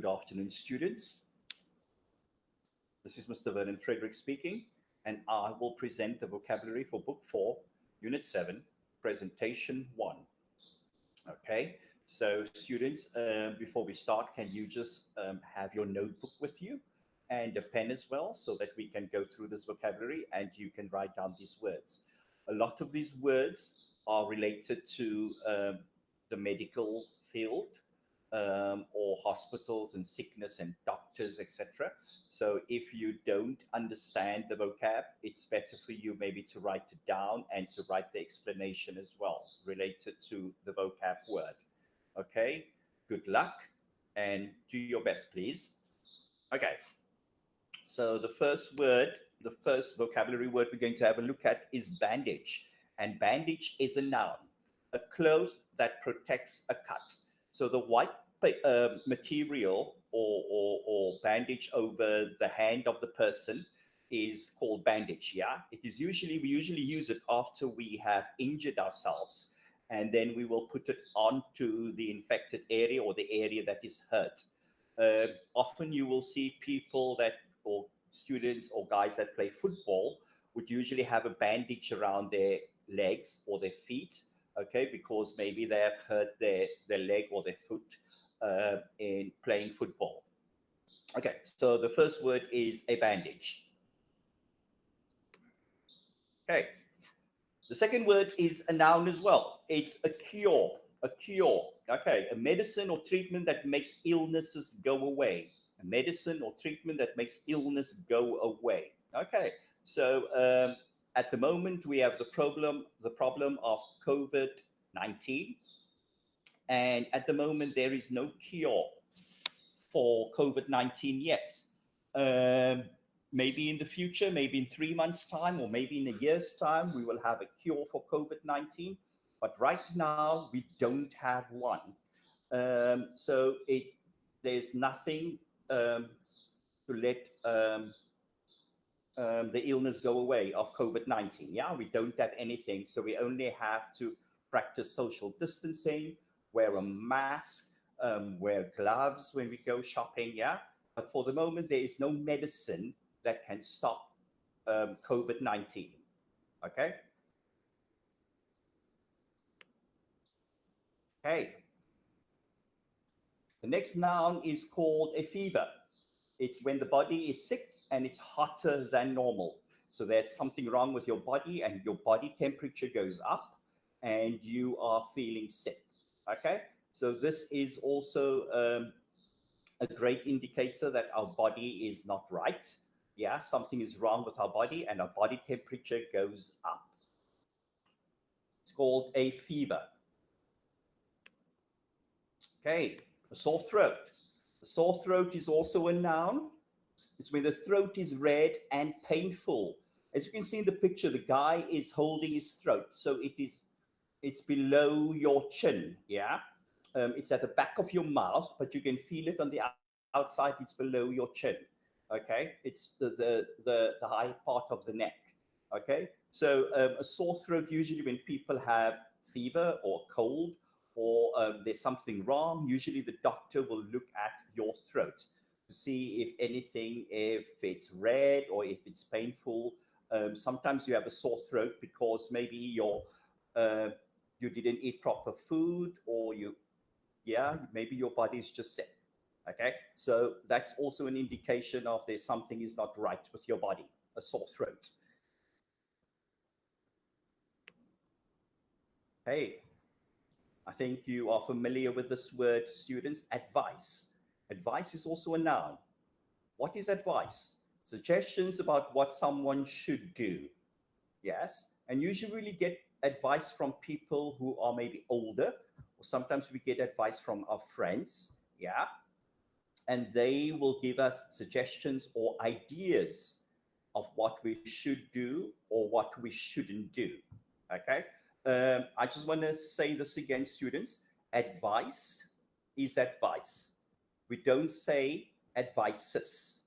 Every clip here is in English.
Good afternoon, students. This is Mr. Vernon Frederick speaking, and I will present the vocabulary for Book 4, Unit 7, Presentation 1. Okay, so students, before we start, can you just have your notebook with you and a pen as well so that we can go through this vocabulary and you can write down these words. A lot of these words are related to the medical field, or hospitals and sickness and doctors, etc. So if you don't understand the vocab, it's better for you maybe to write it down and to write the explanation as well related to the vocab word. Okay, good luck and do your best, please. Okay, so the first word, the first vocabulary word we're going to have a look at is bandage. And bandage is a noun, a cloth that protects a cut. So the white material or bandage over the hand of the person is called bandage. Yeah, it is we usually use it after we have injured ourselves, and then we will put it onto the infected area or the area that is hurt. Often you will see people that, or students or guys that play football, would usually have a bandage around their legs or their feet, okay, because maybe they have hurt their leg or their foot in playing football. Okay, so the first word is a bandage. Okay, the second word is a noun as well. It's a cure, a cure. Okay, a medicine or treatment that makes illnesses go away. A medicine or treatment that makes illness go away. Okay, so at the moment we have the problem of COVID-19, and at the moment there is no cure for COVID-19 yet. Maybe in the future, maybe in 3 months' time, or maybe in a year's time, we will have a cure for COVID-19. But right now, we don't have one. So there's nothing to let the illness go away of COVID-19. Yeah, we don't have anything. So we only have to practice social distancing, wear a mask, wear gloves when we go shopping. Yeah, but for the moment, there is no medicine that can stop COVID-19. Okay. Okay. The next noun is called a fever. It's when the body is sick and it's hotter than normal. So there's something wrong with your body and your body temperature goes up and you are feeling sick. Okay. So this is also a great indicator that our body is not right. Yeah, something is wrong with our body and our body temperature goes up. It's called a fever. Okay, a sore throat. A sore throat is also a noun. It's when the throat is red and painful. As you can see in the picture, the guy is holding his throat. So it's below your chin, yeah? It's at the back of your mouth, but you can feel it on the outside. It's below your chin, okay? It's the high part of the neck, okay? So a sore throat, usually when people have fever or cold, or there's something wrong, usually the doctor will look at your throat to see if anything, if it's red or if it's painful. Sometimes you have a sore throat because maybe you didn't eat proper food, or maybe your body is just sick. Okay, so that's also an indication of there's something is not right with your body, a sore throat. Hey, I think you are familiar with this word, students, advice. Advice is also a noun. What is advice? Suggestions about what someone should do. Yes, and usually get advice from people who are maybe older, or sometimes we get advice from our friends. Yeah, and they will give us suggestions or ideas of what we should do or what we shouldn't do. Okay, I just want to say this again, students. Advice is advice. We don't say advices.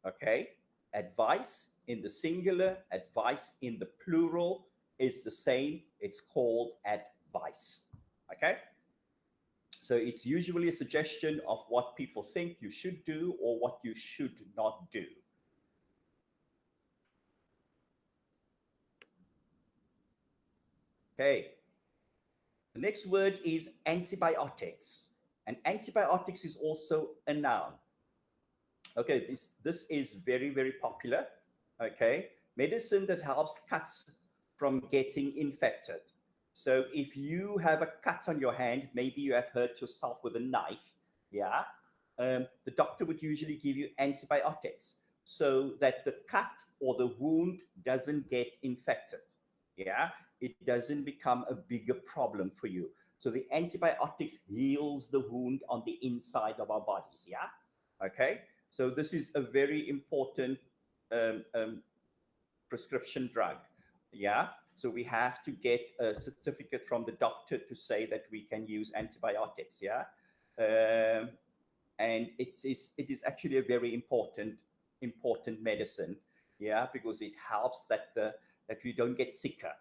Okay, advice in the singular, advice in the plural is the same. It's called advice. Okay, So it's usually a suggestion of what people think you should do or what you should not do. Okay. The next word is antibiotics. And antibiotics is also a noun. Okay, this is very, very popular. Okay, medicine that helps cuts from getting infected. So if you have a cut on your hand, maybe you have hurt yourself with a knife, yeah, the doctor would usually give you antibiotics so that the cut or the wound doesn't get infected, yeah, it doesn't become a bigger problem for you. So the antibiotics heals the wound on the inside of our bodies, yeah, okay. So this is a very important prescription drug, yeah. So we have to get a certificate from the doctor to say that we can use antibiotics, yeah. And it is actually a very important medicine, yeah, because it helps that we don't get sicker,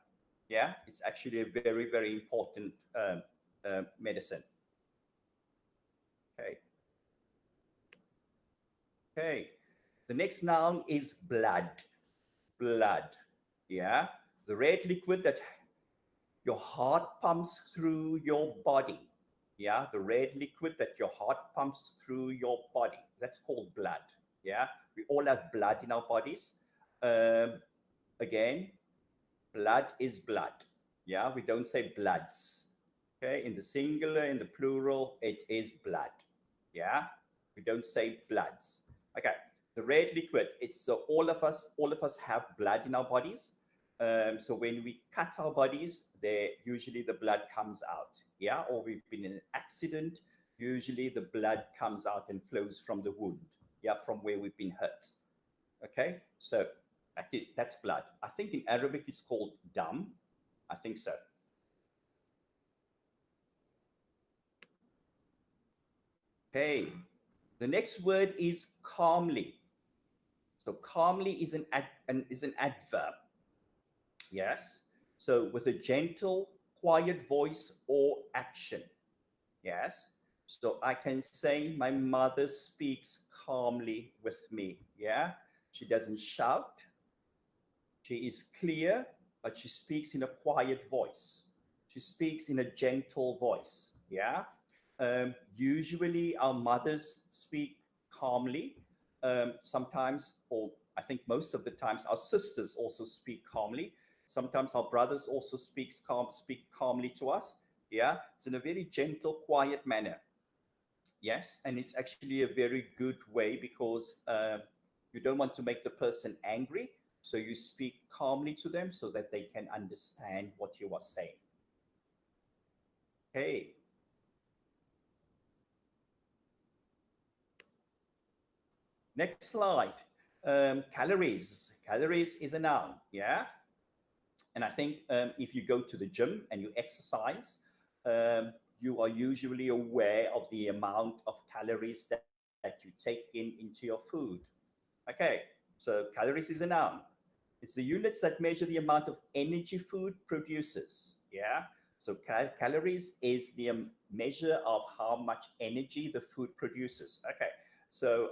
yeah. It's actually a very, very important medicine. Okay. Okay. The next noun is blood. Blood, yeah, the red liquid that your heart pumps through your body, yeah, the red liquid that your heart pumps through your body, that's called blood, yeah. We all have blood in our bodies. Again, blood is blood, yeah, we don't say bloods, okay, in the singular, in the plural, it is blood, yeah, we don't say bloods. Okay, the red liquid, it's so all of us have blood in our bodies. So when we cut our bodies, there usually the blood comes out, yeah, or we've been in an accident, usually the blood comes out and flows from the wound, yeah, from where we've been hurt. Okay, so that's blood. I think in Arabic it's called dam. I think so. Okay, the next word is calmly. So calmly is an adverb. Yes. So with a gentle, quiet voice or action. Yes. So I can say my mother speaks calmly with me. Yeah. She doesn't shout. She is clear, but she speaks in a quiet voice. She speaks in a gentle voice. Yeah. Usually our mothers speak calmly. Sometimes, or I think most of the times, our sisters also speak calmly. Sometimes our brothers also speak calmly to us. Yeah, it's in a very gentle, quiet manner. Yes, and it's actually a very good way because you don't want to make the person angry, so you speak calmly to them so that they can understand what you are saying. Okay. Next slide. Calories. Calories is a noun, yeah? And I think if you go to the gym and you exercise, you are usually aware of the amount of calories that you take into your food. Okay, so calories is a noun. It's the units that measure the amount of energy food produces, yeah? So calories is the measure of how much energy the food produces. Okay, so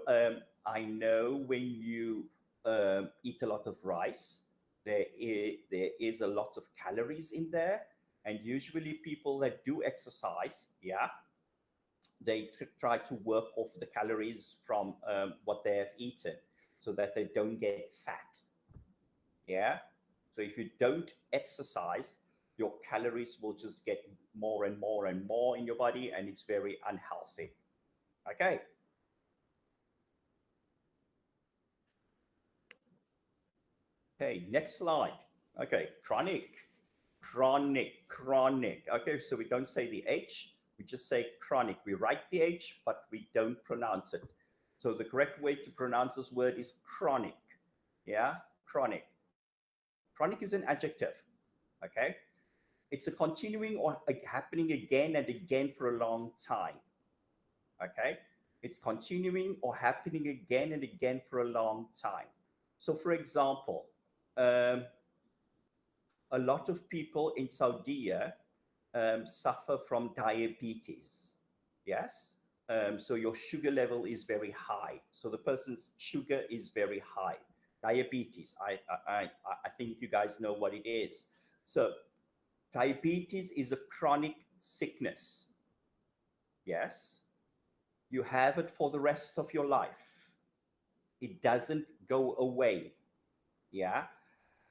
I know when you eat a lot of rice, there is a lot of calories in there. And usually people that do exercise, yeah, they try to work off the calories from what they have eaten so that they don't get fat. Yeah. So if you don't exercise, your calories will just get more and more and more in your body, and it's very unhealthy. Okay. Okay, next slide. Okay, chronic, chronic, chronic. Okay, so we don't say the H, we just say chronic. We write the H, but we don't pronounce it. So the correct way to pronounce this word is chronic. Yeah, chronic. Chronic is an adjective. Okay, it's a continuing or happening again and again for a long time. Okay, it's continuing or happening again and again for a long time. So for example, a lot of people in Saudi suffer from diabetes. Yes. So your sugar level is very high. So the person's sugar is very high. Diabetes. I think you guys know what it is. So diabetes is a chronic sickness. Yes. You have it for the rest of your life. It doesn't go away. Yeah.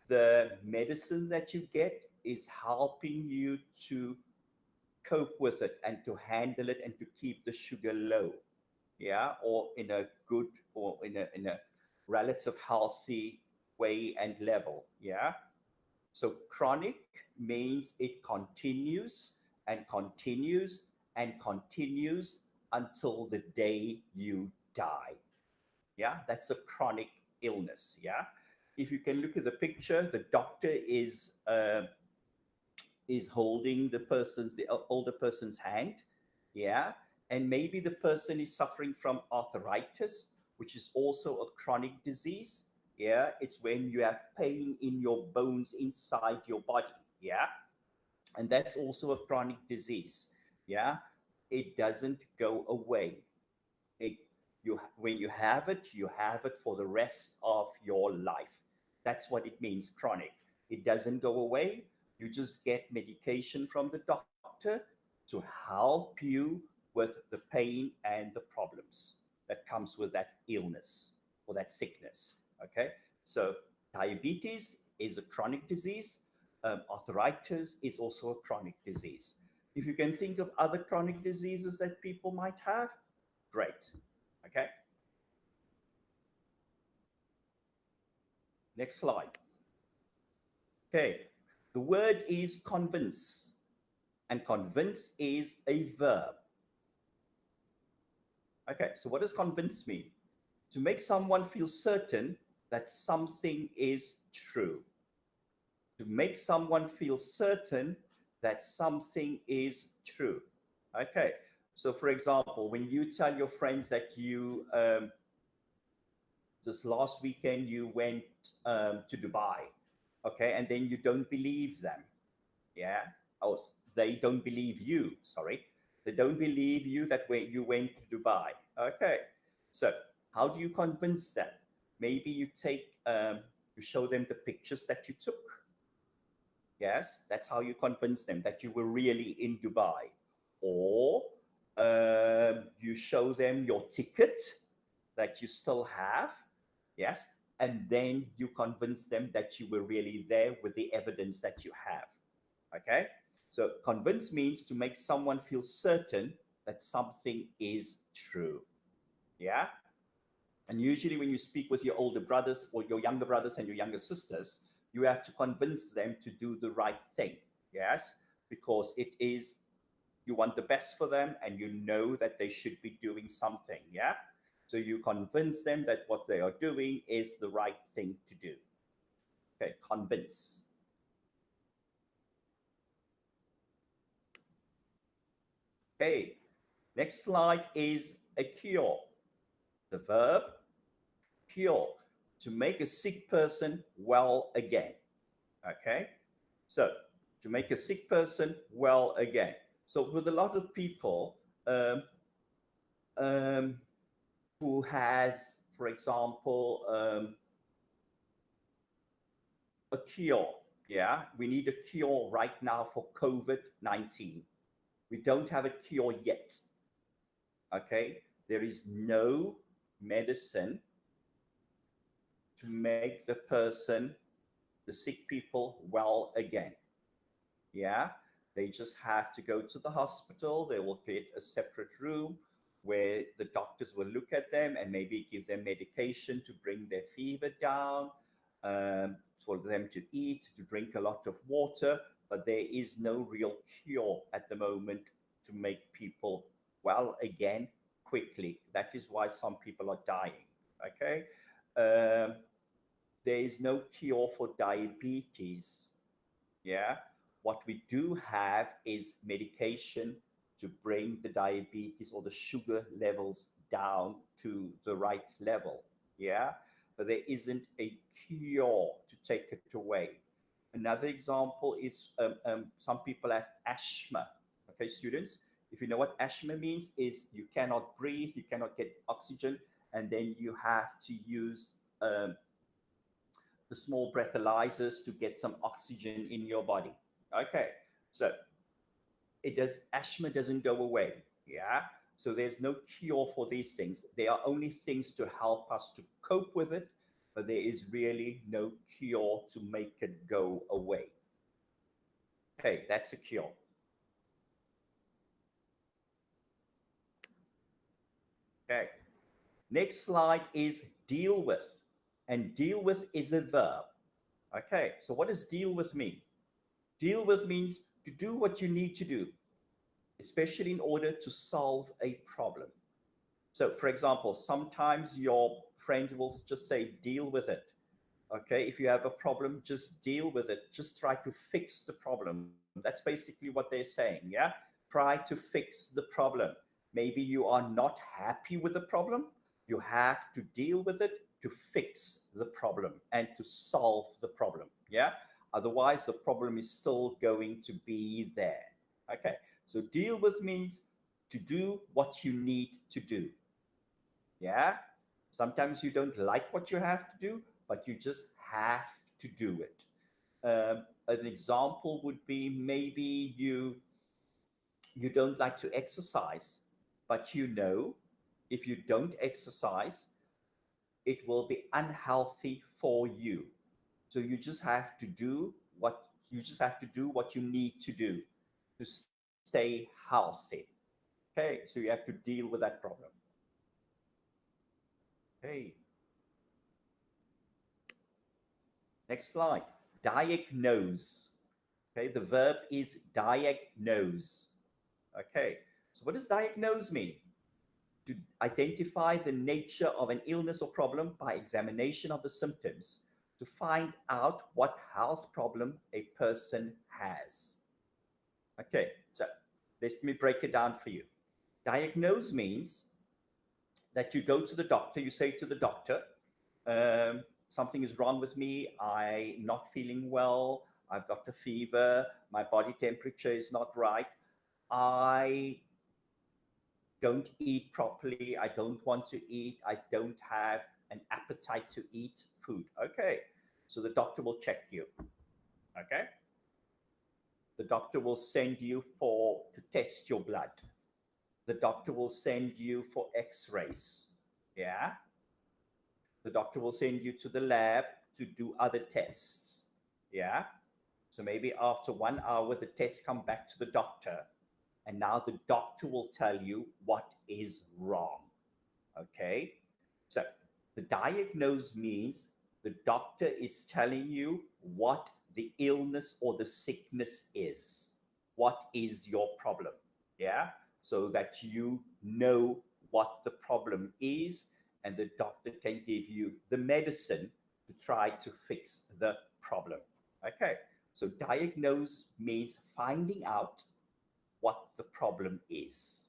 The medicine that you get is helping you to cope with it and to handle it and to keep the sugar low. Yeah. Or in a good or in a relative healthy way and level. Yeah. So chronic means it continues and continues and continues until the day you die. Yeah, that's a chronic illness. Yeah, if you can look at the picture, the doctor is holding the older person's hand. Yeah, and maybe the person is suffering from arthritis, which is also a chronic disease. Yeah, it's when you have pain in your bones inside your body. Yeah, and that's also a chronic disease. Yeah, it doesn't go away. It, when you have it for the rest of your life. That's what it means, chronic. It doesn't go away. You just get medication from the doctor to help you with the pain and the problems that comes with that illness or that sickness. Okay, so diabetes is a chronic disease. Arthritis is also a chronic disease. If you can think of other chronic diseases that people might have, great. Okay. Next slide. Okay. The word is convince, and convince is a verb. Okay. So what does convince mean? To make someone feel certain that something is true. To make someone feel certain that something is true. Okay. So, for example, when you tell your friends that you this last weekend you went to Dubai, okay, and then you don't believe them, yeah, oh, they don't believe you. Sorry, they don't believe you that when you went to Dubai. Okay, so how do you convince them? Maybe you show them the pictures that you took. Yes, that's how you convince them that you were really in Dubai, or you show them your ticket that you still have. Yes, and then you convince them that you were really there with the evidence that you have. Okay, so convince means to make someone feel certain that something is true. Yeah, and usually when you speak with your older brothers or your younger brothers and your younger sisters, you have to convince them to do the right thing. Yes, because it is, you want the best for them and you know that they should be doing something. Yeah, so you convince them that what they are doing is the right thing to do. Okay, convince. Okay, next slide is a cure. The verb cure, to make a sick person well again. Okay, so to make a sick person well again. So with a lot of people um, who has, for example, a cure. Yeah, we need a cure right now for COVID-19. We don't have a cure yet. Okay, there is no medicine to make the person, the sick people, well again. Yeah, they just have to go to the hospital. They will get a separate room where the doctors will look at them and maybe give them medication to bring their fever down, for them to eat, to drink a lot of water. But there is no real cure at the moment to make people well again quickly. That is why some people are dying. Okay. Um, there is no cure for diabetes. Yeah. What we do have is medication to bring the diabetes or the sugar levels down to the right level. Yeah. But there isn't a cure to take it away. Another example is some people have asthma. Okay, students, If you know what asthma means, is you cannot breathe, you cannot get oxygen, and then you have to use the small breathalyzers to get some oxygen in your body. Okay, so asthma doesn't go away. Yeah, so there's no cure for these things. They are only things to help us to cope with it, but there is really no cure to make it go away. Okay, that's a cure. Okay, next slide is deal with, and deal with is a verb. Okay, so what does deal with mean? Deal with means to do what you need to do, especially in order to solve a problem. So, for example, sometimes your friend will just say, deal with it. Okay, if you have a problem, just deal with it. Just try to fix the problem. That's basically what they're saying. Yeah, try to fix the problem. Maybe you are not happy with the problem. You have to deal with it to fix the problem and to solve the problem. Yeah, otherwise, the problem is still going to be there. Okay, so deal with means to do what you need to do. Yeah, sometimes you don't like what you have to do, but you just have to do it. An example would be maybe you don't like to exercise, but you know if you don't exercise, it will be unhealthy for you. So you just have to do what you need to do to stay healthy. Okay, so you have to deal with that problem. Okay, next slide. Diagnose. Okay, the verb is diagnose. Okay, so what does diagnose mean? To identify the nature of an illness or problem by examination of the symptoms to find out what health problem a person has. Okay, so let me break it down for you. Diagnose means that you go to the doctor, you say to the doctor, something is wrong with me, I'm not feeling well, I've got a fever, my body temperature is not right, I don't eat properly, I don't want to eat, I don't have an appetite to eat food. Okay, so the doctor will check you. Okay, the doctor will send you to test your blood. The doctor will send you for x-rays. Yeah, the doctor will send you to the lab to do other tests. Yeah, so maybe after 1 hour the tests come back to the doctor, and now the doctor will tell you what is wrong. Okay, so the diagnose means the doctor is telling you what the illness or the sickness is. What is your problem? Yeah, so that you know what the problem is, and the doctor can give you the medicine to try to fix the problem. Okay, so diagnose means finding out what the problem is.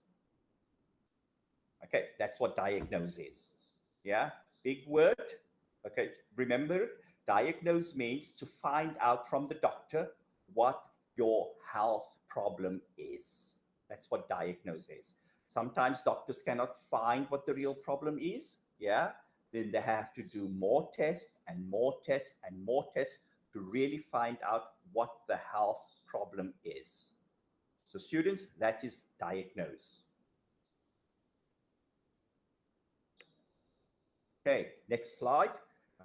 Okay, that's what diagnose is. Yeah, big word. Okay, remember, diagnose means to find out from the doctor what your health problem is. That's what diagnose is. Sometimes doctors cannot find what the real problem is. Yeah, then they have to do more tests and more tests and more tests to really find out what the health problem is. So students, that is diagnose. Okay, next slide.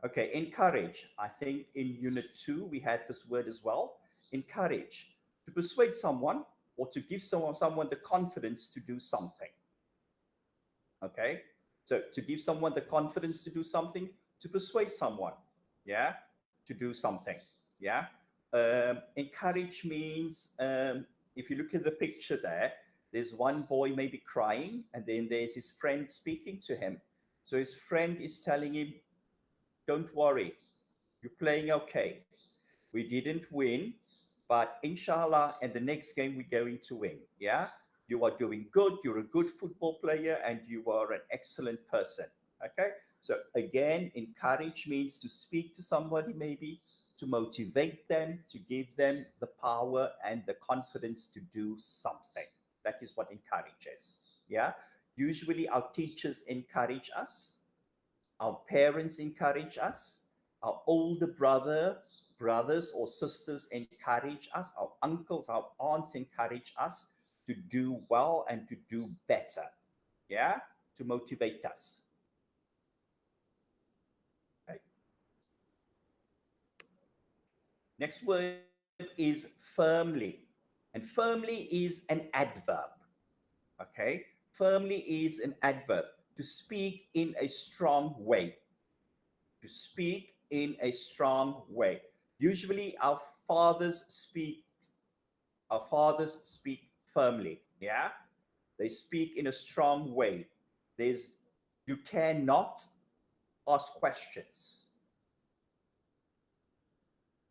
Okay, encourage. I think in unit 2, we had this word as well. Encourage, to persuade someone or to give someone the confidence to do something. Okay, so to give someone the confidence to do something, to persuade someone, yeah, to do something, yeah. Encourage means, if you look at the picture there, there's one boy maybe crying, and then there's his friend speaking to him. So his friend is telling him, don't worry, you're playing okay. We didn't win, but inshallah, in the next game, we're going to win. Yeah, you are doing good. You're a good football player, and you are an excellent person. Okay, so again, encourage means to speak to somebody, maybe to motivate them, to give them the power and the confidence to do something. That is what encourages. Yeah. Usually our teachers encourage us. Our parents encourage us. Our older brothers or sisters encourage us. Our uncles, our aunts encourage us to do well and to do better. Yeah. To motivate us. Okay. Next word is firmly. And firmly is an adverb. Okay. Firmly is an adverb. To speak in a strong way. To speak in a strong way. Usually our fathers speak firmly. Yeah. They speak in a strong way. You cannot ask questions.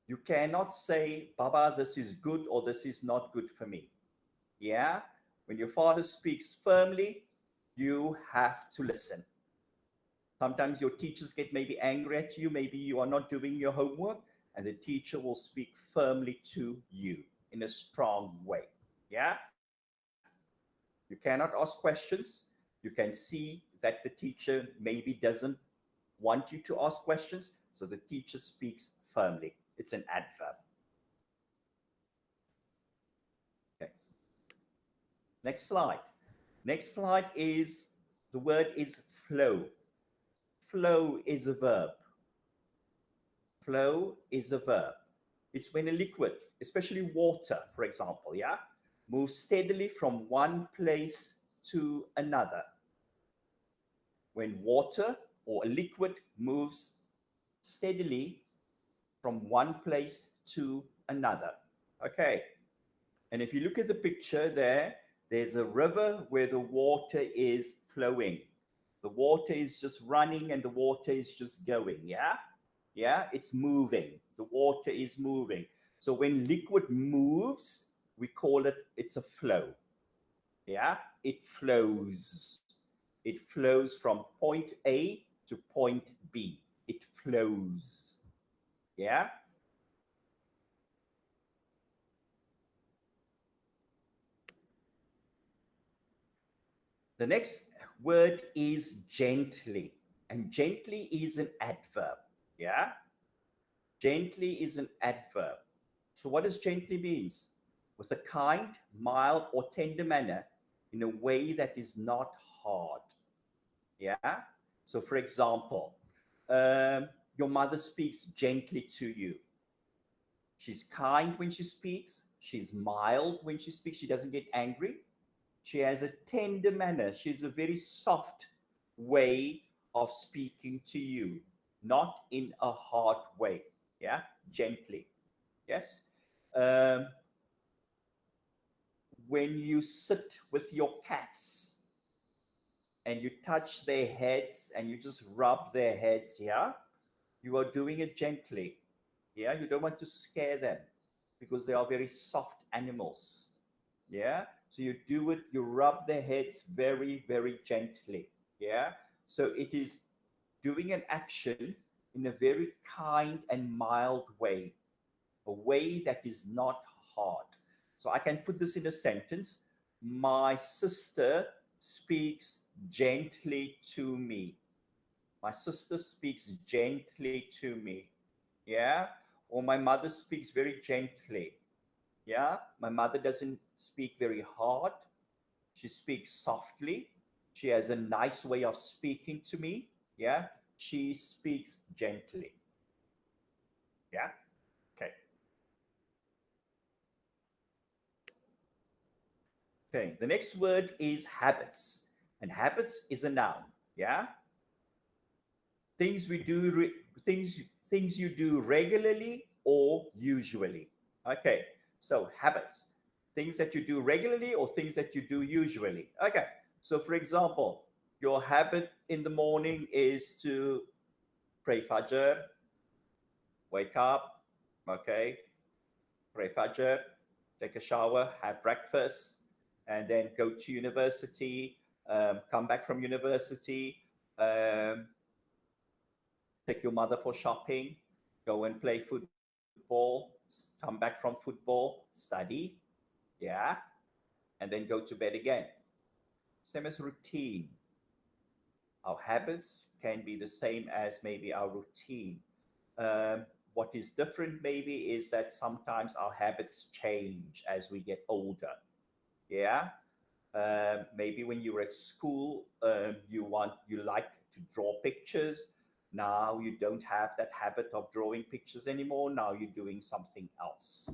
You cannot say, Baba, this is good or this is not good for me. Yeah. When your father speaks firmly, you have to listen. Sometimes your teachers get maybe angry at you. Maybe you are not doing your homework, and the teacher will speak firmly to you in a strong way. Yeah. You cannot ask questions. You can see that the teacher maybe doesn't want you to ask questions. So the teacher speaks firmly. It's an adverb. Okay. Next slide. Next slide is the word is flow. Flow is a verb. Flow is a verb. It's when a liquid, especially water, for example, yeah, moves steadily from one place to another. When water or a liquid moves steadily from one place to another. Okay. And if you look at the picture there, there's a river where the water is flowing. The water is just running and the water is just going. Yeah. Yeah. It's moving. The water is moving. So when liquid moves, we call it, it's a flow. Yeah. It flows. It flows from point A to point B. It flows. Yeah. The next word is gently. And gently is an adverb. Yeah. Gently is an adverb. So what does gently means? With a kind, mild, or tender manner in a way that is not hard. Yeah. So for example, your mother speaks gently to you. She's kind when she speaks. She's mild when she speaks. She doesn't get angry. She has a tender manner. She's a very soft way of speaking to you, not in a hard way. Yeah, gently. Yes. Um, when you sit with your cats and you touch their heads and you just rub their heads, yeah, you are doing it gently. Yeah, you don't want to scare them because they are very soft animals. Yeah, so you do it, you rub their heads very, very gently. Yeah, so it is doing an action in a very kind and mild way, a way that is not hard. So I can put this in a sentence. My sister speaks gently to me. My sister speaks gently to me. Yeah, or my mother speaks very gently. Yeah, my mother doesn't speak very hard. She speaks softly. She has a nice way of speaking to me. Yeah, she speaks gently. Yeah, okay. Okay, the next word is habits. And habits is a noun. Yeah, things we do, things you do regularly or usually. Okay, so habits, things that you do regularly or things that you do usually. Okay, so for example, your habit in the morning is to pray Fajr, wake up, okay, pray Fajr, take a shower, have breakfast, and then go to university, come back from university, um, take your mother for shopping, go and play football, come back from football, study. Yeah. and then go to bed again. Same as routine. Our habits can be the same as maybe our routine. What is different maybe is that sometimes our habits change as we get older. Yeah. Maybe when you were at school, you liked to draw pictures. Now you don't have that habit of drawing pictures anymore. Now you're doing something else.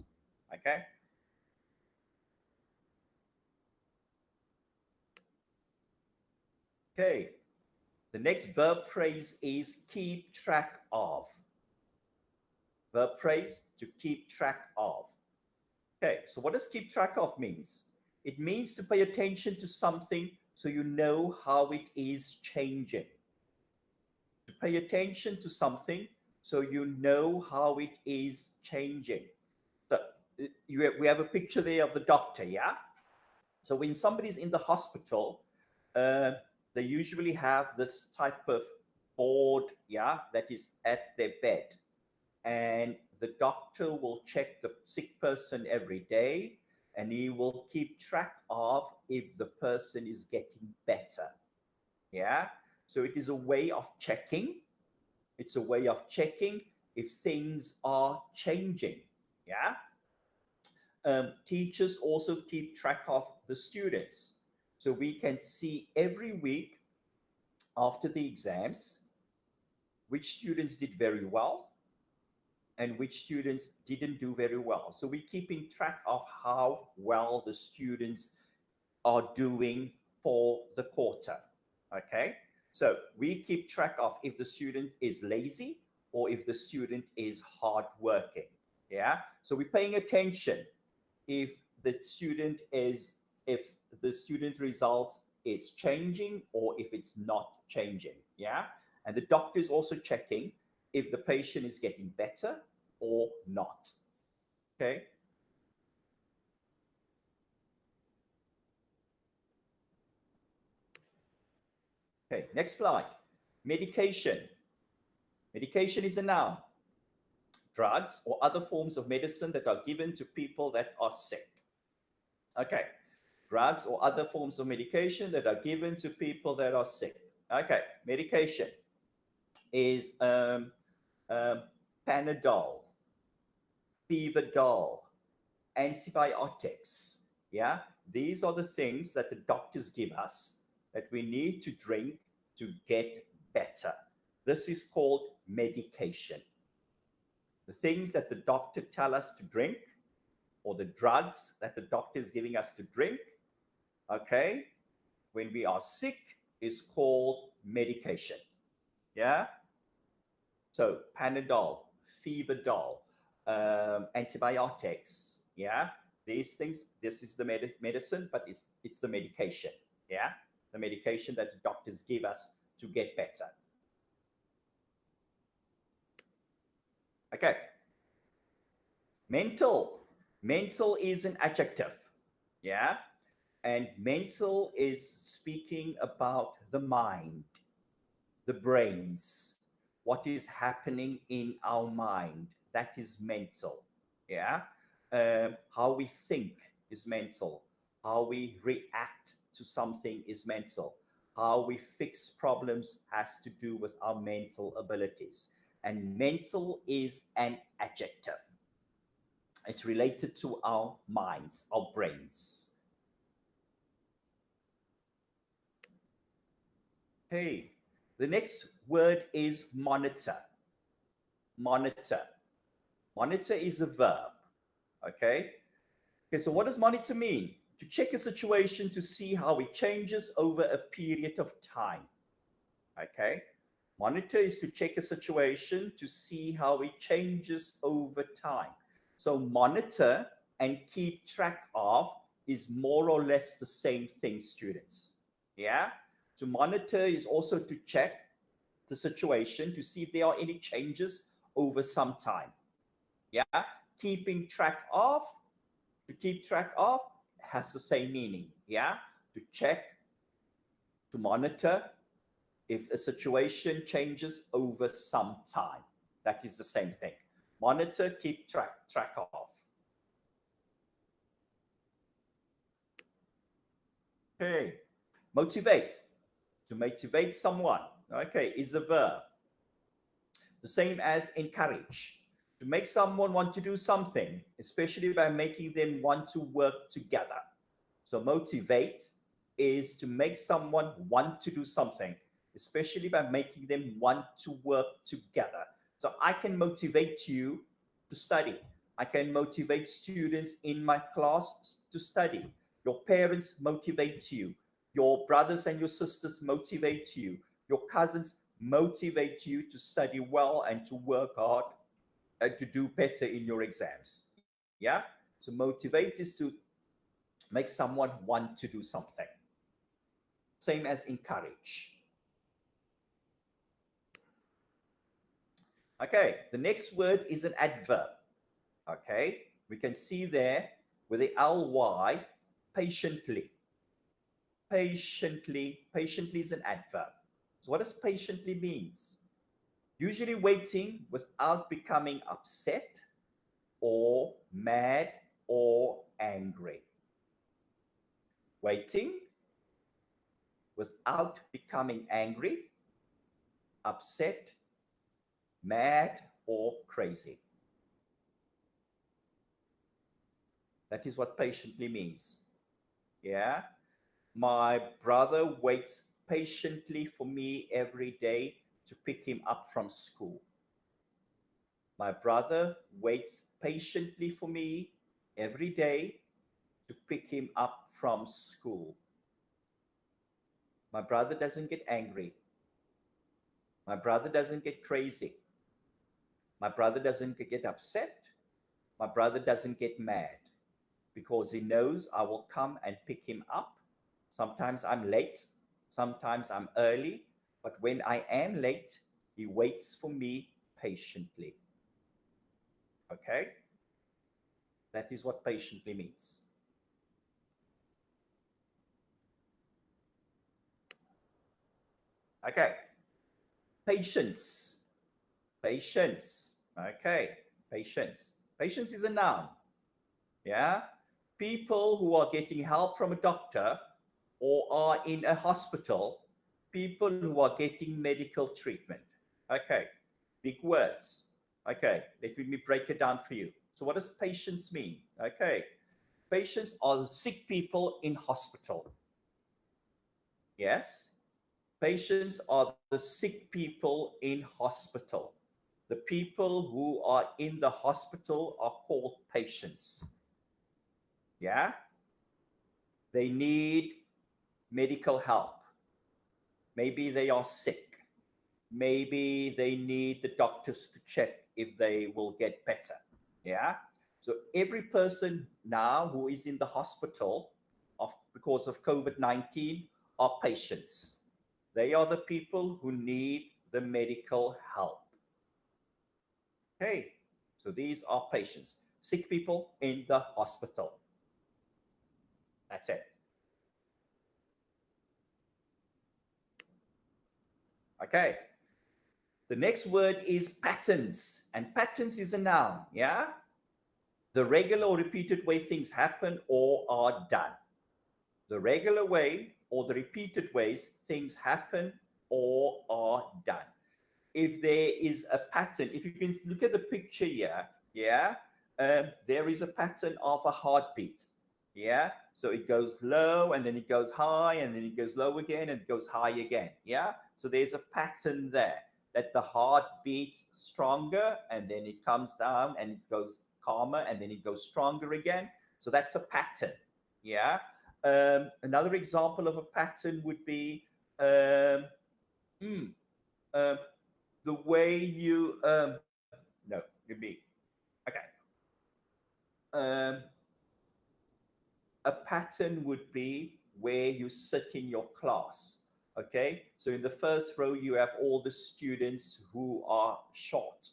Okay. Okay. The next verb phrase is keep track of. Verb phrase, to keep track of. Okay, so what does keep track of means? It means to pay attention to something so you know how it is changing. To pay attention to something so you know how it is changing. So we have a picture there of the doctor, yeah? So when somebody's in the hospital, they usually have this type of board, yeah, that is at their bed. And the doctor will check the sick person every day, and he will keep track of if the person is getting better. Yeah. So it is a way of checking. It's a way of checking if things are changing. Yeah. Teachers also keep track of the students. So we can see every week after the exams which students did very well and which students didn't do very well. So we're keeping track of how well the students are doing for the quarter. Okay. So we keep track of if the student is lazy or if the student is hardworking. Yeah. So we're paying attention if the student is, if the student results is changing or if it's not changing. Yeah. And the doctor is also checking if the patient is getting better or not. Okay. Okay, next slide. Medication. Medication is a noun. Drugs or other forms of medicine that are given to people that are sick. Okay. Drugs or other forms of medication that are given to people that are sick. Okay. Medication is Panadol, Fever-Dol, antibiotics. Yeah. These are the things that the doctors give us that we need to drink to get better. This is called medication. The things that the doctor tell us to drink, or the drugs that the doctor is giving us to drink, okay, when we are sick, is called medication. Yeah. So Panadol, Fever-Dol, antibiotics. Yeah. These things. This is the medicine, but it's the medication. Yeah. The medication that the doctors give us to get better. Okay. Mental. Mental is an adjective. Yeah. And mental is speaking about the mind, the brains, what is happening in our mind. That is mental. Yeah. How we think is mental. How we react to something is mental. How we fix problems has to do with our mental abilities. And mental is an adjective. It's related to our minds, our brains. Hey, the next word is monitor. Monitor. Monitor is a verb. Okay. Okay, so what does monitor mean? To check a situation to see how it changes over a period of time. Okay. Monitor is to check a situation to see how it changes over time. So monitor and keep track of is more or less the same thing, students. Yeah. To monitor is also to check the situation to see if there are any changes over some time. Yeah. Keeping track of, to keep track of has the same meaning. Yeah. To check, to monitor if a situation changes over some time. That is the same thing. Monitor, keep track of. Okay. Motivate. To motivate someone, okay, is a verb. The same as encourage. To make someone want to do something, especially by making them want to work together. So motivate is to make someone want to do something, especially by making them want to work together. So I can motivate you to study. I can motivate students in my class to study. Your parents motivate you. Your brothers and your sisters motivate you. Your cousins motivate you to study well and to work hard and to do better in your exams. Yeah? So motivate is to make someone want to do something. Same as encourage. Okay, the next word is an adverb. Okay, we can see there with the ly, patiently. Patiently is an adverb. So what does patiently means? Usually waiting without becoming upset or mad or angry. Waiting without becoming angry, upset, mad, or crazy. That is what patiently means. Yeah. My brother waits patiently for me every day to pick him up from school. My brother waits patiently for me every day to pick him up from school. My brother doesn't get angry. My brother doesn't get crazy. My brother doesn't get upset. My brother doesn't get mad because he knows I will come and pick him up. Sometimes I'm late, sometimes I'm early, but when I am late, he waits for me patiently. Okay? That is what patiently means. Okay. Patience. Patience. Okay. Patience. Patience is a noun. Yeah. People who are getting help from a doctor or are in a hospital, people who are getting medical treatment. Okay. Big words. Okay. Let me break it down for you. So, what does patients mean? Okay. Patients are the sick people in hospital. Yes. Patients are the sick people in hospital. The people who are in the hospital are called patients. Yeah? They need medical help. Maybe they are sick. Maybe they need the doctors to check if they will get better. Yeah? So every person now who is in the hospital because of COVID-19 are patients. They are the people who need the medical help. Okay, so these are patients, sick people in the hospital. That's it. Okay, the next word is patterns, and patterns is a noun. Yeah, the regular or repeated way things happen or are done. The regular way or the repeated ways things happen or are done. If there is a pattern, if you can look at the picture here, yeah, there is a pattern of a heartbeat. Yeah, so it goes low and then it goes high and then it goes low again and it goes high again. Yeah, so there's a pattern there that the heart beats stronger and then it comes down and it goes calmer and then it goes stronger again. So that's a pattern. Yeah, another example of a pattern would be um, the way you no, you me. Okay. Um, a pattern would be where you sit in your class. Okay, so in the first row you have all the students who are short,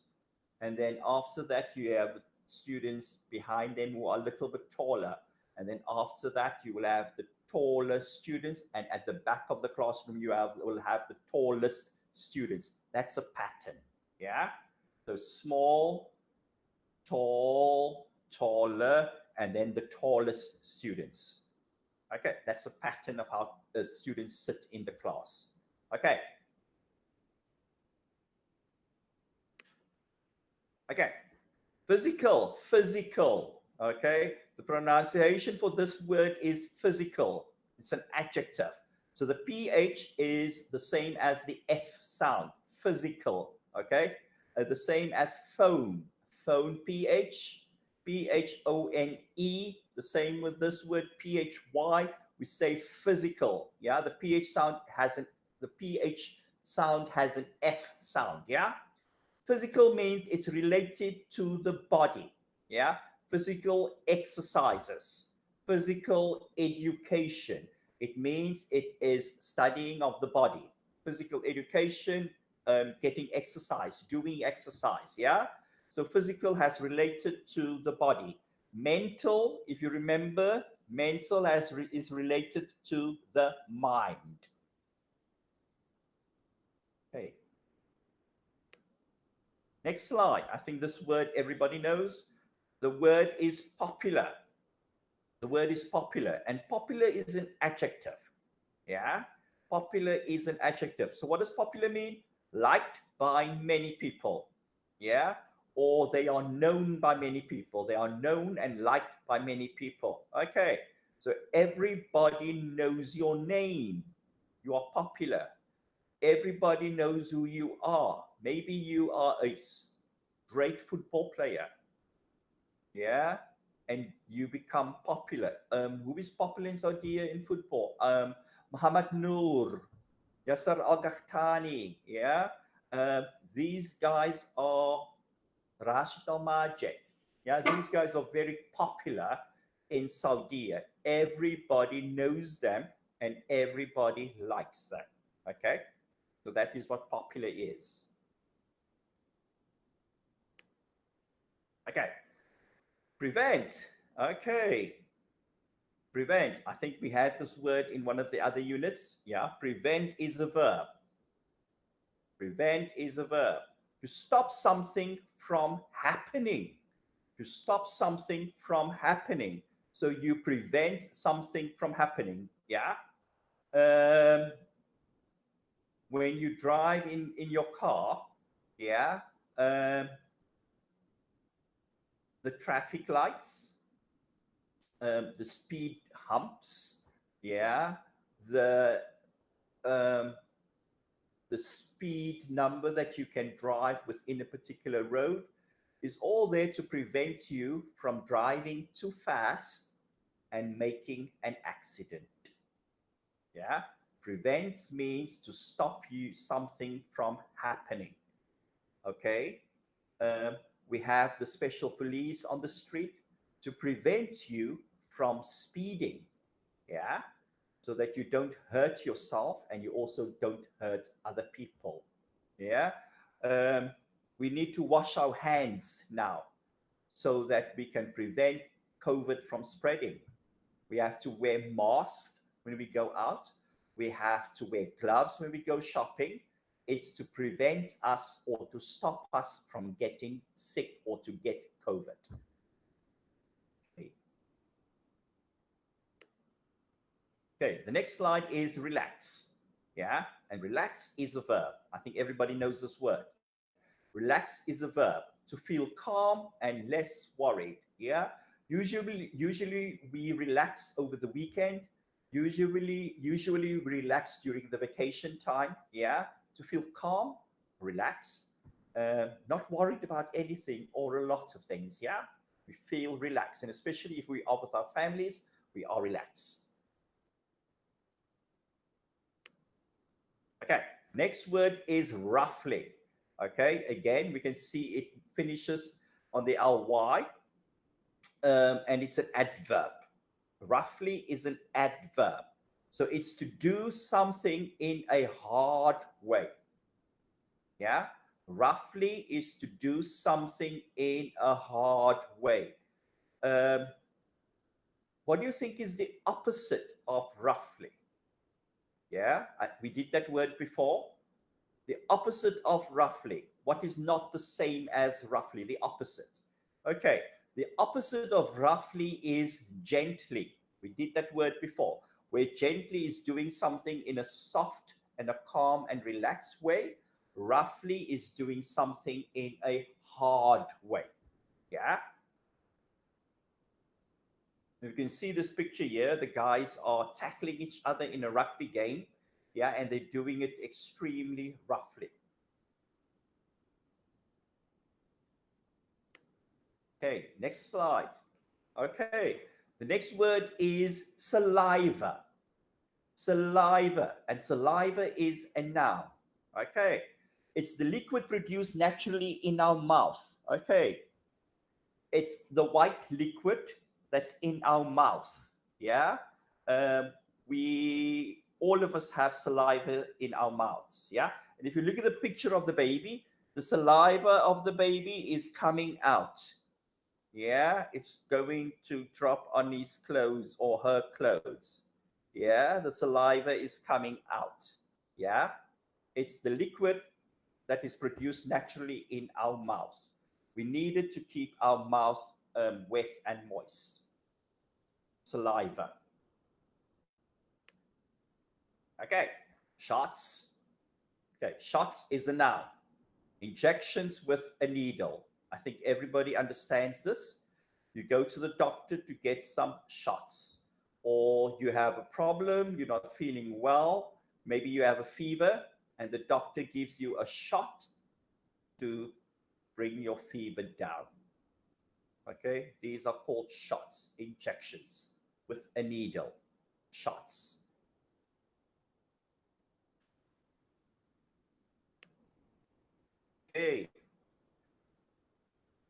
and then after that you have students behind them who are a little bit taller, and then after that you will have the taller students, and at the back of the classroom will have the tallest students. That's a pattern. Yeah, so small, tall, taller, and then the tallest students. Okay, that's a pattern of how students sit in the class. Okay. Okay, physical, physical. Okay, the pronunciation for this word is physical. It's an adjective. So the PH is the same as the F sound, physical. Okay, the same as phone, phone PH, PHONE. The same with this word PHY. We say physical. Yeah, the PH sound has the PH sound has an F sound. Yeah. Physical means it's related to the body, yeah? Physical exercises, physical education. It means it is studying of the body. Physical education, getting exercise, doing exercise, yeah? So physical has related to the body. Mental, if you remember, mental is related to the mind. Okay. Next slide. I think this word everybody knows. The word is popular. The word is popular, and popular is an adjective. Yeah, popular is an adjective. So what does popular mean? Liked by many people. Yeah, or they are known by many people. They are known and liked by many people. Okay, so everybody knows your name. You are popular. Everybody knows who you are. Maybe you are a great football player, yeah, and you become popular. Who is popular in Saudi in football? Muhammad Noor, Yasser Al Ghahtani, yeah. These guys are Rashid Al Majid. Yeah, these guys are very popular in Saudi. Everybody knows them and everybody likes them. Okay, so that is what popular is. Okay. Prevent. Okay. Prevent. I think we had this word in one of the other units. Yeah. Prevent is a verb. Prevent is a verb. To stop something from happening. To stop something from happening. So you prevent something from happening. Yeah. Um, when you drive in your car, yeah, the traffic lights, the speed humps, yeah, the um, the speed number that you can drive within a particular road is all there to prevent you from driving too fast and making an accident. Yeah, prevent means to stop you something from happening. Okay, um, we have the special police on the street to prevent you from speeding. Yeah, so that you don't hurt yourself and you also don't hurt other people. Yeah, we need to wash our hands now so that we can prevent COVID from spreading. We have to wear masks when we go out. We have to wear gloves when we go shopping. It's to prevent us or to stop us from getting sick or to get COVID. Okay, the next slide is relax. Yeah, and relax is a verb. I think everybody knows this word. Relax is a verb. To feel calm and less worried. Yeah, usually we relax over the weekend. Usually relax during the vacation time. Yeah, to feel calm, relax, not worried about anything or a lot of things. Yeah, we feel relaxed, and especially if we are with our families, we are relaxed. Okay, next word is roughly. Okay, again, we can see it finishes on the ly, and it's an adverb. Roughly is an adverb. So it's to do something in a hard way. Yeah, roughly is to do something in a hard way. Um, what do you think is the opposite of roughly? Yeah, we did that word before. The opposite of roughly. What is not the same as roughly? The opposite. Okay, the opposite of roughly is gently. We did that word before, where gently is doing something in a soft and a calm and relaxed way. Roughly is doing something in a hard way. Yeah. You can see this picture here. The guys are tackling each other in a rugby game. Yeah, and they're doing it extremely roughly. Okay, next slide. Okay, the next word is saliva. Saliva, and saliva is a noun. Okay, it's the liquid produced naturally in our mouth. Okay, it's the white liquid that's in our mouth. Yeah, we all of us have saliva in our mouths. Yeah, and if you look at the picture of the baby, the saliva of the baby is coming out. Yeah, it's going to drop on his clothes or her clothes. Yeah, the saliva is coming out. Yeah, it's the liquid that is produced naturally in our mouth. We need it to keep our mouth wet and moist. Saliva. Okay, shots. Okay, shots is a noun. Injections with a needle. I think everybody understands this. You go to the doctor to get some shots, or you have a problem, you're not feeling well, maybe you have a fever, and the doctor gives you a shot to bring your fever down. Okay, these are called shots, injections with a needle, shots. Okay,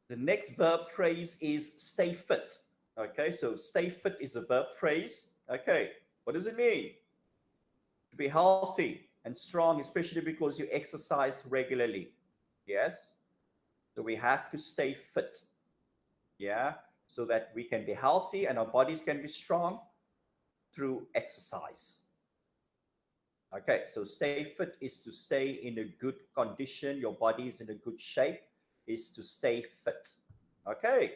the next verb phrase is stay fit. Okay, so stay fit is a verb phrase. Okay, what does it mean? To be healthy and strong, especially because you exercise regularly. Yes, so we have to stay fit. Yeah, so that we can be healthy and our bodies can be strong through exercise. Okay, so stay fit is to stay in a good condition, your body is in a good shape, is to stay fit. Okay,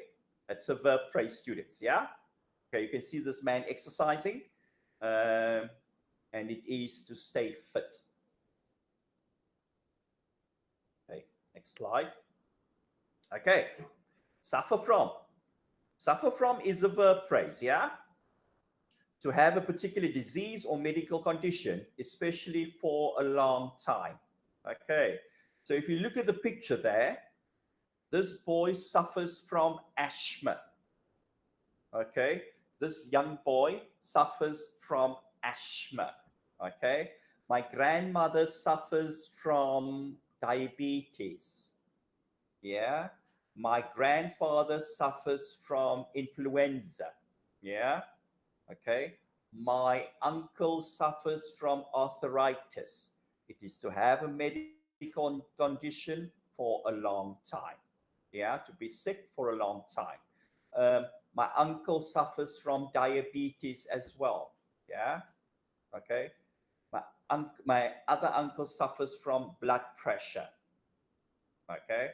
that's a verb phrase, students. Yeah, okay, you can see this man exercising, and it is to stay fit. Okay, next slide. Okay, suffer from. Suffer from is a verb phrase. Yeah, to have a particular disease or medical condition, especially for a long time. Okay, so if you look at the picture there, this boy suffers from asthma. Okay, this young boy suffers from asthma. Okay, my grandmother suffers from diabetes. Yeah, my grandfather suffers from influenza. Yeah, okay, my uncle suffers from arthritis. It is to have a medical condition for a long time. Yeah, to be sick for a long time. My uncle suffers from diabetes as well. Yeah, okay. My other uncle suffers from blood pressure. Okay,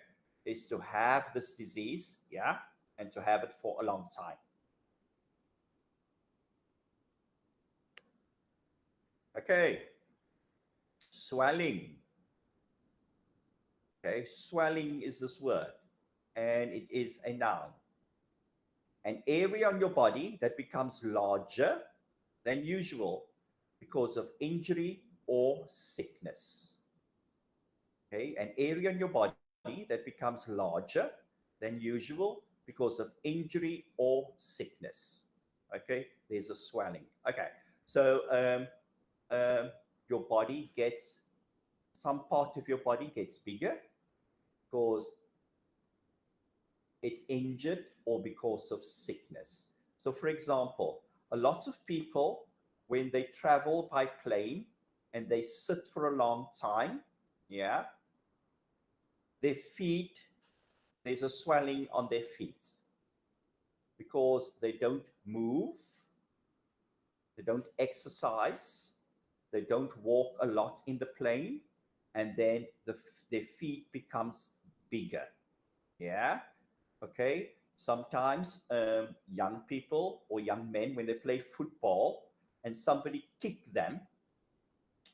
is to have this disease. Yeah, and to have it for a long time. Okay, swelling. Okay, swelling is this word, and it is a noun. An area on your body that becomes larger than usual because of injury or sickness. Okay, an area on your body that becomes larger than usual because of injury or sickness. Okay, there's a swelling. Okay, so your body gets, some part of your body gets bigger because it's injured or because of sickness. So, for example, a lot of people, when they travel by plane and they sit for a long time, yeah, their feet, there's a swelling on their feet because they don't move, they don't exercise, they don't walk a lot in the plane, and then their feet becomes bigger. Yeah, okay. Sometimes young people or young men, when they play football and somebody kick them,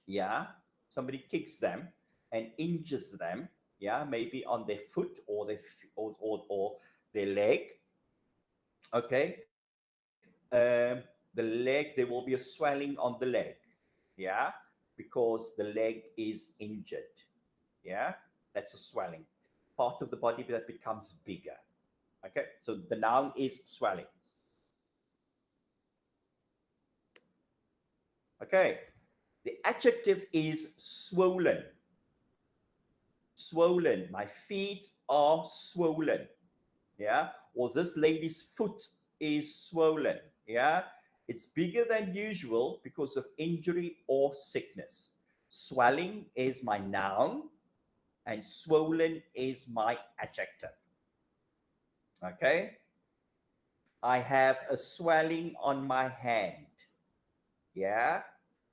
yeah, somebody kicks them and injures them, yeah, maybe on their foot or or their leg, okay, the leg, there will be a swelling on the leg, yeah, because the leg is injured, yeah, that's a swelling, part of the body that becomes bigger, okay, so the noun is swelling. Okay, the adjective is swollen. Swollen, my feet are swollen, yeah, or this lady's foot is swollen, yeah, it's bigger than usual because of injury or sickness. Swelling is my noun and swollen is my adjective. Okay, I have a swelling on my hand, yeah,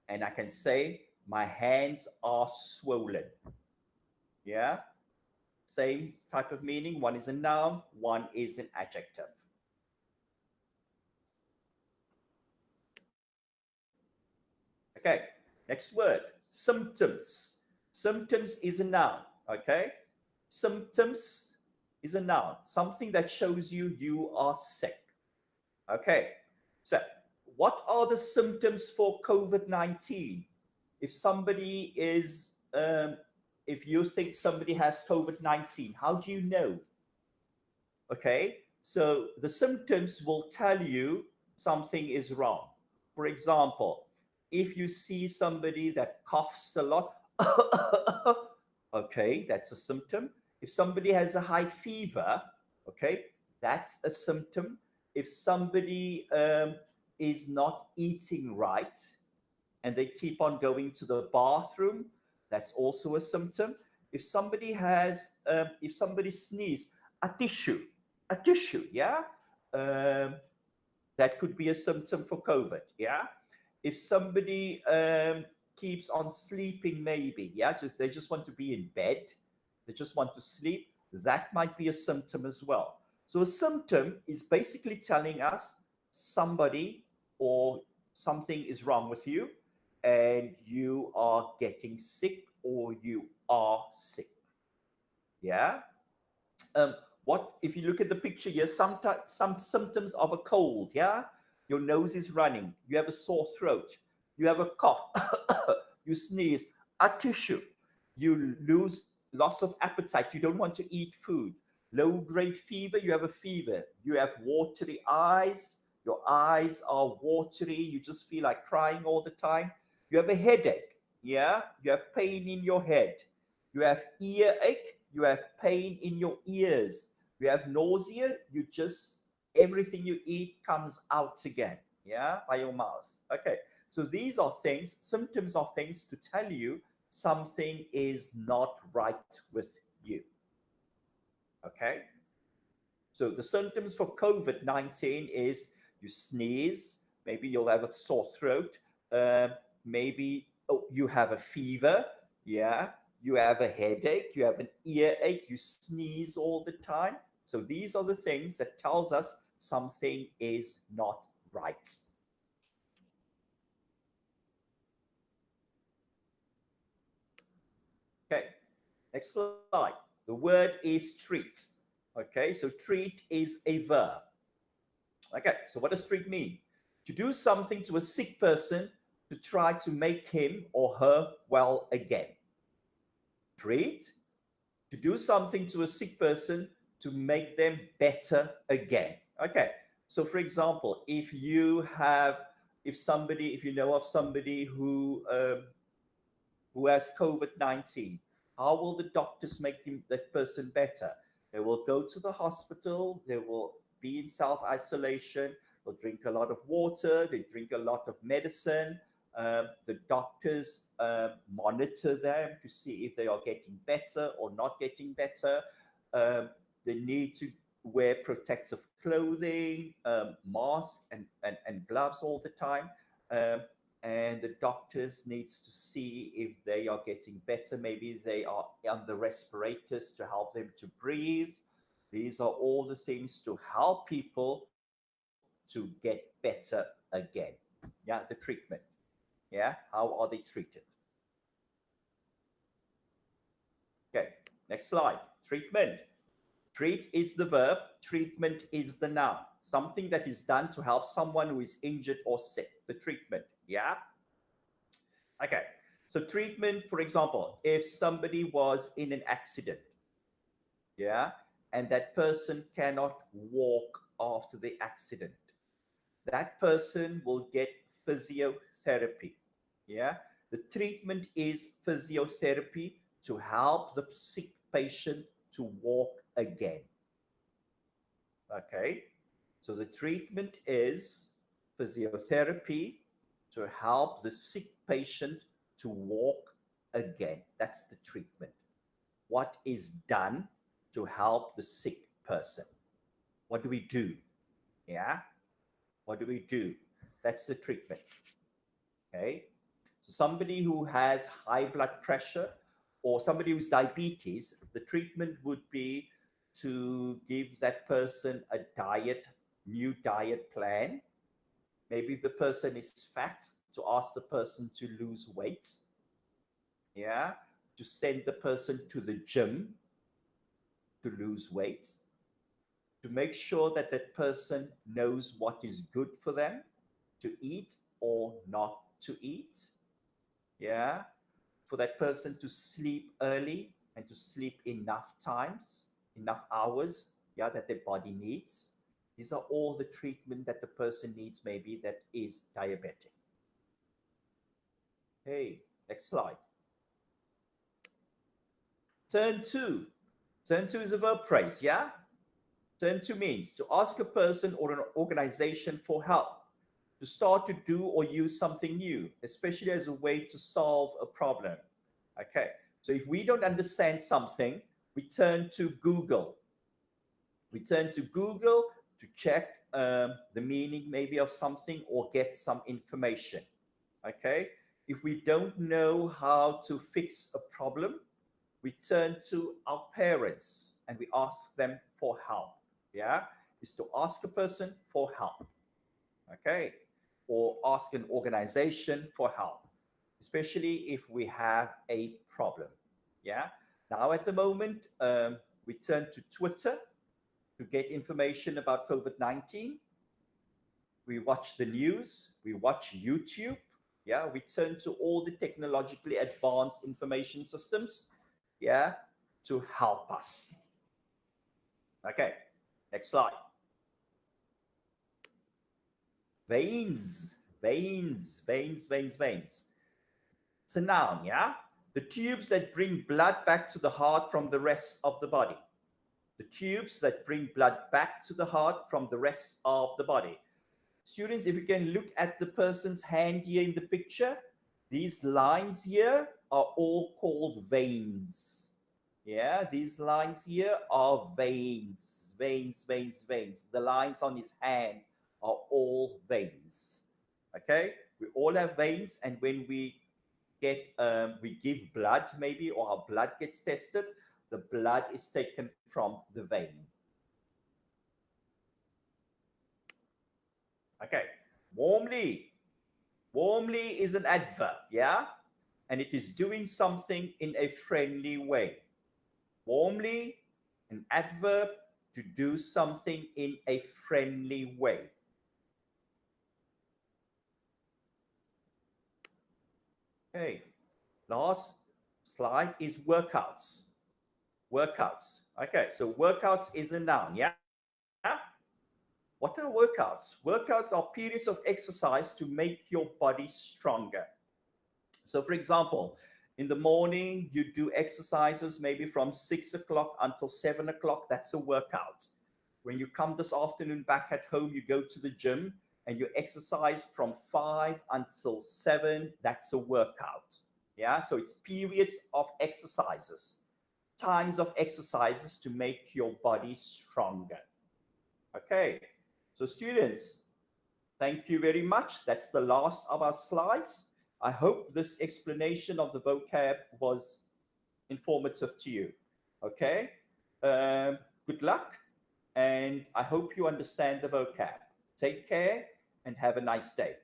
and I can say my hands are swollen, yeah, same type of meaning. One is a noun, one is an adjective. Okay, next word, symptoms. Symptoms is a noun, okay? Symptoms is a noun, something that shows you are sick. Okay, so what are the symptoms for COVID-19? If somebody is, if you think somebody has COVID-19, how do you know? Okay, so the symptoms will tell you something is wrong. For example, if you see somebody that coughs a lot, okay, that's a symptom. If somebody has a high fever, okay, that's a symptom. If somebody is not eating right and they keep on going to the bathroom, that's also a symptom. If somebody sneezes, a tissue, yeah, um, that could be a symptom for COVID, yeah. If somebody keeps on sleeping, maybe, yeah, they just want to be in bed, they just want to sleep, that might be a symptom as well. So a symptom is basically telling us somebody or something is wrong with you and you are getting sick or you are sick, yeah. um, what if you look at the picture here? Some symptoms of a cold. Yeah, your nose is running. You have a sore throat. You have a cough. You sneeze. A tissue. You lose loss of appetite. You don't want to eat food. Low grade fever. You have a fever. You have watery eyes. Your eyes are watery. You just feel like crying all the time. You have a headache. Yeah, you have pain in your head. You have earache, you have pain in your ears, you have nausea, you just, everything you eat comes out again, yeah, by your mouth. Okay, so these are things, symptoms are things to tell you something is not right with you. Okay, so the symptoms for COVID-19 is you sneeze, maybe you'll have a sore throat, maybe you have a fever, yeah, you have a headache, you have an earache, you sneeze all the time. So these are the things that tells us something is not right. Okay, next slide. The word is treat. Okay, so treat is a verb. Okay, so what does treat mean? To do something to a sick person to try to make him or her well again. Treat, to do something to a sick person to make them better again. Okay, so for example, if you know of somebody who has COVID-19, how will the doctors make that person better? They will go to the hospital, they will be in self-isolation, they'll drink a lot of water, they drink a lot of medicine. The doctors monitor them to see if they are getting better or not getting better. They need to wear protective clothing, masks, and gloves all the time. Um, and the doctors needs to see if they are getting better. Maybe they are on the respirators to help them to breathe. These are all the things to help people to get better again. Yeah, the treatment. Yeah, how are they treated? Okay, next slide. Treatment. Treat is the verb, treatment is the noun. Something that is done to help someone who is injured or sick. The treatment. Yeah? Okay. So treatment, for example, if somebody was in an accident, yeah, and that person cannot walk after the accident, that person will get physiotherapy. Yeah. The treatment is physiotherapy to help the sick patient to walk again. Okay. So the treatment is physiotherapy to help the sick patient to walk again. That's the treatment. What is done to help the sick person? What do we do? Yeah. What do we do? That's the treatment. Okay. So somebody who has high blood pressure or somebody who's diabetes, the treatment would be to give that person a diet, new diet plan. Maybe if the person is fat, to ask the person to lose weight. Yeah. To send the person to the gym to lose weight. To make sure that that person knows what is good for them to eat or not to eat. Yeah. For that person to sleep early and to sleep enough times, enough hours, yeah, that their body needs. These are all the treatment that the person needs, maybe that is diabetic. Hey, next slide. Turn to. Turn to is a verb phrase, yeah? Turn to means to ask a person or an organization for help, to start to do or use something new, especially as a way to solve a problem. Okay, so if we don't understand something, we turn to Google. We turn to Google to check the meaning maybe of something or get some information. Okay, if we don't know how to fix a problem, we turn to our parents and we ask them for help. Yeah, is to ask a person for help. Okay, or ask an organization for help, especially if we have a problem. Yeah, now at the moment, we turn to Twitter to get information about COVID-19. We watch the news, we watch YouTube. Yeah, we turn to all the technologically advanced information systems, yeah, to help us. Okay, next slide. Veins, veins, veins, veins, veins. It's a noun, yeah? The tubes that bring blood back to the heart from the rest of the body. The tubes that bring blood back to the heart from the rest of the body. Students, if you can look at the person's hand here in the picture, these lines here are all called veins. Yeah, these lines here are veins, veins, veins, veins. The lines on his hand are all veins. Okay, we all have veins, and when we give blood maybe, or our blood gets tested, the blood is taken from the vein. Okay, warmly. Warmly is an adverb, yeah? And it is doing something in a friendly way. Warmly, an adverb to do something in a friendly way. Okay, last slide is workouts. Workouts. Okay, so workouts is a noun, yeah? What are workouts? Workouts are periods of exercise to make your body stronger. So for example, in the morning, you do exercises maybe from 6 o'clock until 7 o'clock. That's a workout. When you come this afternoon back at home, you go to the gym and you exercise from 5 until 7. That's a workout. Yeah, so it's periods of exercises, times of exercises to make your body stronger. Okay, so students, thank you very much. That's the last of our slides. I hope this explanation of the vocab was informative to you. Okay, good luck. and I hope you understand the vocab. Take care and have a nice day.